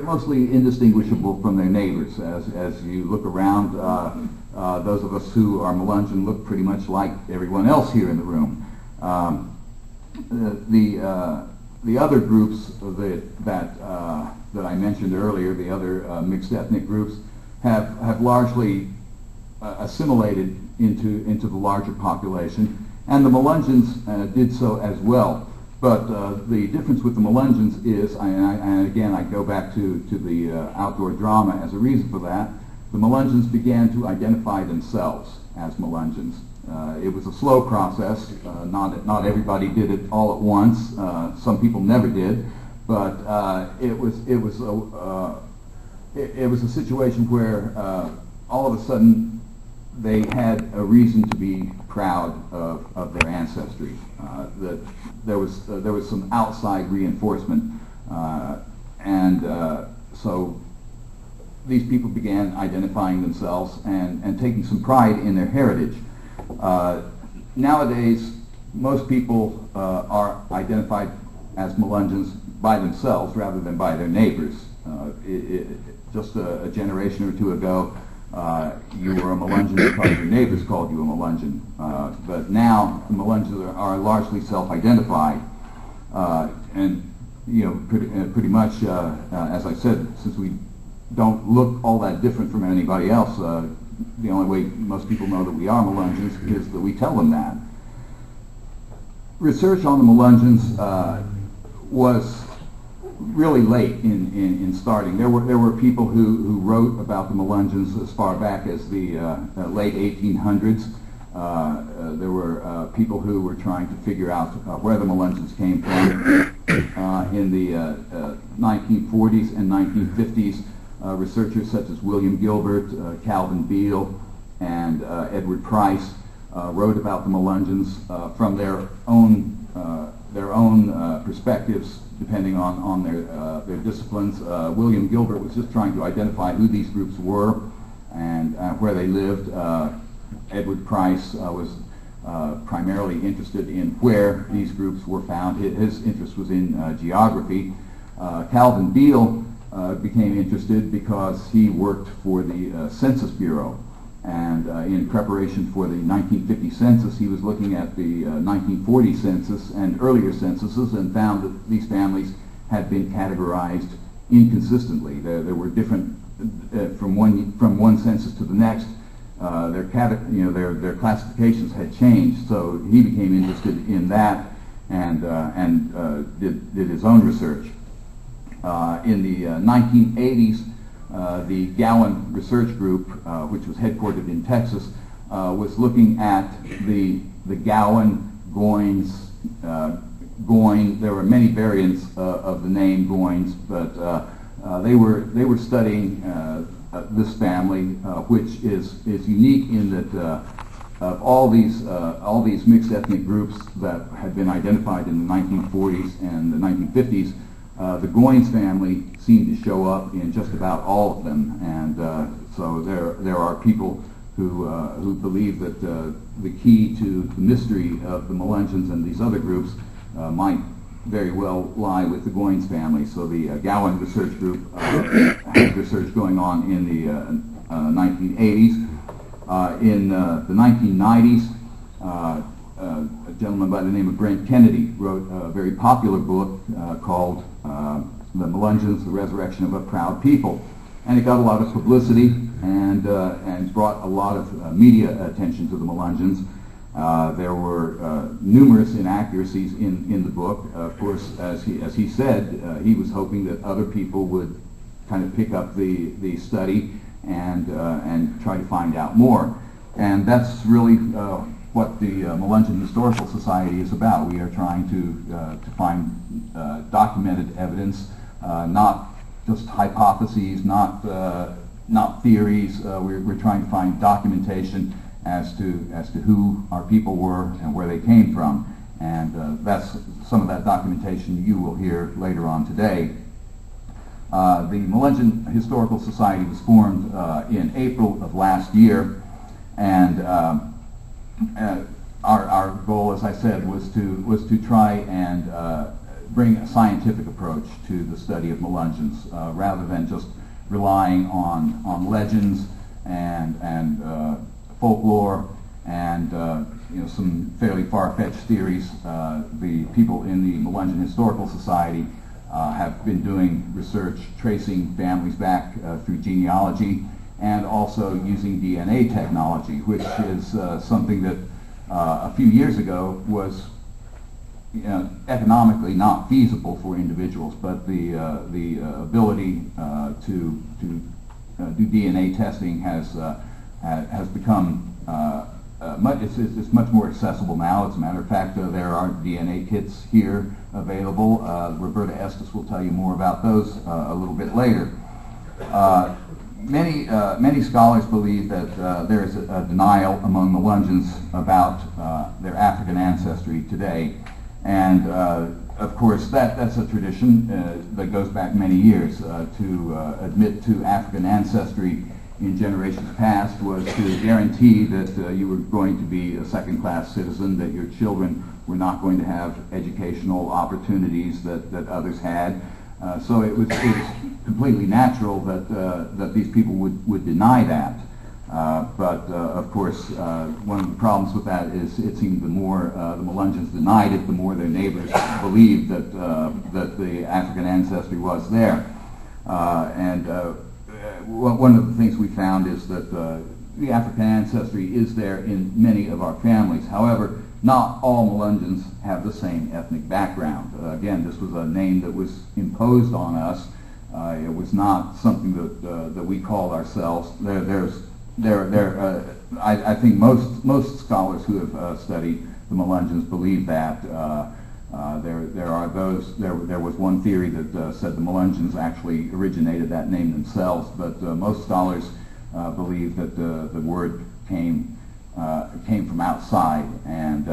mostly indistinguishable from their neighbors. As you look around, those of us who are Melungeon look pretty much like everyone else here in the room. The other groups that I mentioned earlier, the other mixed ethnic groups, have largely assimilated into the larger population, and the Melungeons did so as well. But the difference with the Melungeons is, and again I go back to the outdoor drama as a reason for that, the Melungeons began to identify themselves as Melungeons. It was a slow process. Not everybody did it all at once. Some people never did, but it was a situation where all of a sudden they had a reason to be proud of their ancestry. That there was some outside reinforcement, so these people began identifying themselves and taking some pride in their heritage. Nowadays, most people are identified as Melungeons by themselves rather than by their neighbors. Just a generation or two ago, you were a Melungeon because your neighbors called you a Melungeon. But now the Melungeons are largely self-identified, and pretty much, as I said, since we don't look all that different from anybody else, the only way most people know that we are Melungeons is that we tell them that. Research on the Melungeons was really late in starting. There were people who wrote about the Melungeons as far back as the late 1800s. There were people who were trying to figure out where the Melungeons came from. In the 1940s and 1950s, researchers such as William Gilbert, Calvin Beale, and Edward Price wrote about the Melungeons from their own perspectives, depending on their disciplines. William Gilbert was just trying to identify who these groups were and where they lived. Edward Price was primarily interested in where these groups were found. His interest was in geography. Calvin Beale became interested because he worked for the Census Bureau, and in preparation for the 1950 census, he was looking at the 1940 census and earlier censuses, and found that these families had been categorized inconsistently. There were different from one census to the next. Their classifications had changed, so he became interested in that and did his own research. In the 1980s, the Gowan Research Group, which was headquartered in Texas, was looking at the Gowan, Goins, Goin. There were many variants of the name Goins, but they were studying this family, which is unique in that of all these mixed ethnic groups that had been identified in the 1940s and the 1950s. The Goins family seemed to show up in just about all of them, and so there are people who believe that the key to the mystery of the Melungeons and these other groups might very well lie with the Goins family. So the Gowan Research Group had research going on in the 1980s. In the 1990s, a gentleman by the name of Brent Kennedy wrote a very popular book called The Melungeons, The Resurrection of a Proud People. And it got a lot of publicity and brought a lot of media attention to the Melungeons. There were numerous inaccuracies in the book. Of course, as he said, he was hoping that other people would kind of pick up the study and try to find out more. And that's really what the Melungeon Historical Society is about. We are trying to find documented evidence, not just hypotheses, not theories. We're trying to find documentation as to who our people were and where they came from, and that's some of that documentation you will hear later on today. The Melungeon Historical Society was formed in April of last year, and our goal, as I said, was to try and bring a scientific approach to the study of Melungeons, rather than just relying on legends and folklore and some fairly far-fetched theories. The people in the Melungeon Historical Society have been doing research tracing families back through genealogy, and also using DNA technology, which is something that a few years ago was economically not feasible for individuals, but the ability to do DNA testing has become it's much more accessible now. As a matter of fact, there are DNA kits here available. Roberta Estes will tell you more about those a little bit later. Many scholars believe that there is a denial among Melungeons about their African ancestry today, and of course that's a tradition that goes back many years. To admit to African ancestry in generations past was to guarantee that you were going to be a second-class citizen, that your children were not going to have educational opportunities that others had. So it was completely natural that these people would deny that. But of course, one of the problems with that is it seemed the more the Melungeons denied it, the more their neighbors believed that the African ancestry was there. One of the things we found is that the African ancestry is there in many of our families. However, not all Melungeons have the same ethnic background. Again, this was a name that was imposed on us. It was not something that we called ourselves. I think most scholars who have studied the Melungeons believe that. There was one theory that said the Melungeons actually originated that name themselves, but most scholars believe that the word came from outside, and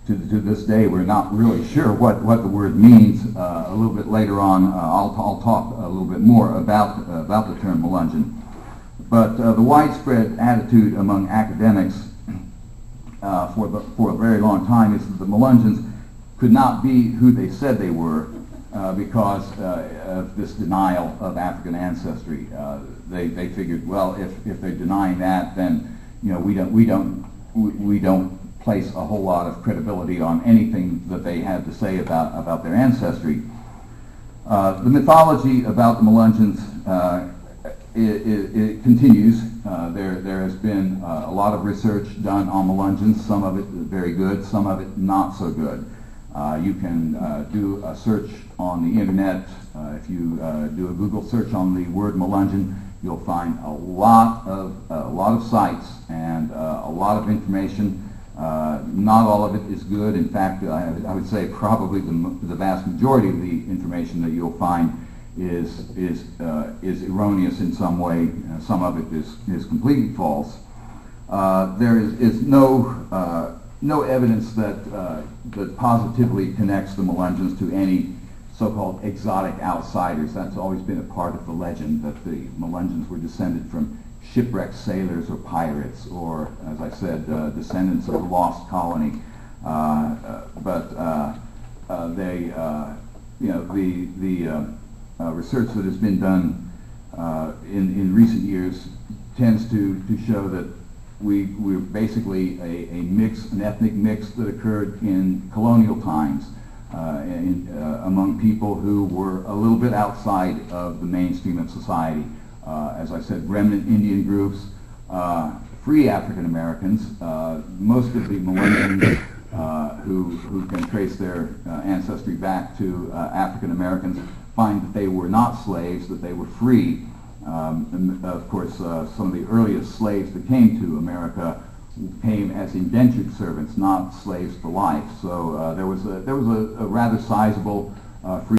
to this day we're not really sure what the word means. A little bit later on, I'll talk a little bit more about the term Melungeon. But the widespread attitude among academics for a very long time is that the Melungeons could not be who they said they were because of this denial of African ancestry. They figured, well, if they're denying that, then we don't place a whole lot of credibility on anything that they had to say about their ancestry. The mythology about the Melungeons it continues. There has been a lot of research done on Melungeons, some of it very good, some of it not so good. You can do a search on the internet. If you do a Google search on the word Melungeon, you'll find a lot of sites and a lot of information. Not all of it is good. In fact, I would say probably the vast majority of the information that you'll find is erroneous in some way. Some of it is completely false. There is no evidence that positively connects the Melungeons to any so-called exotic outsiders. That's always been a part of the legend, that the Melungeons were descended from shipwrecked sailors or pirates, or, as I said, descendants of the lost colony. The research that has been done in recent years tends to show that we're basically an ethnic mix that occurred in colonial times among people who were a little bit outside of the mainstream of society. As I said, remnant Indian groups, free African Americans. Most of the Melungeons who can trace their ancestry back to African Americans find that they were not slaves, that they were free. And of course, some of the earliest slaves that came to America came as indentured servants, not slaves for life. So there was a rather sizable free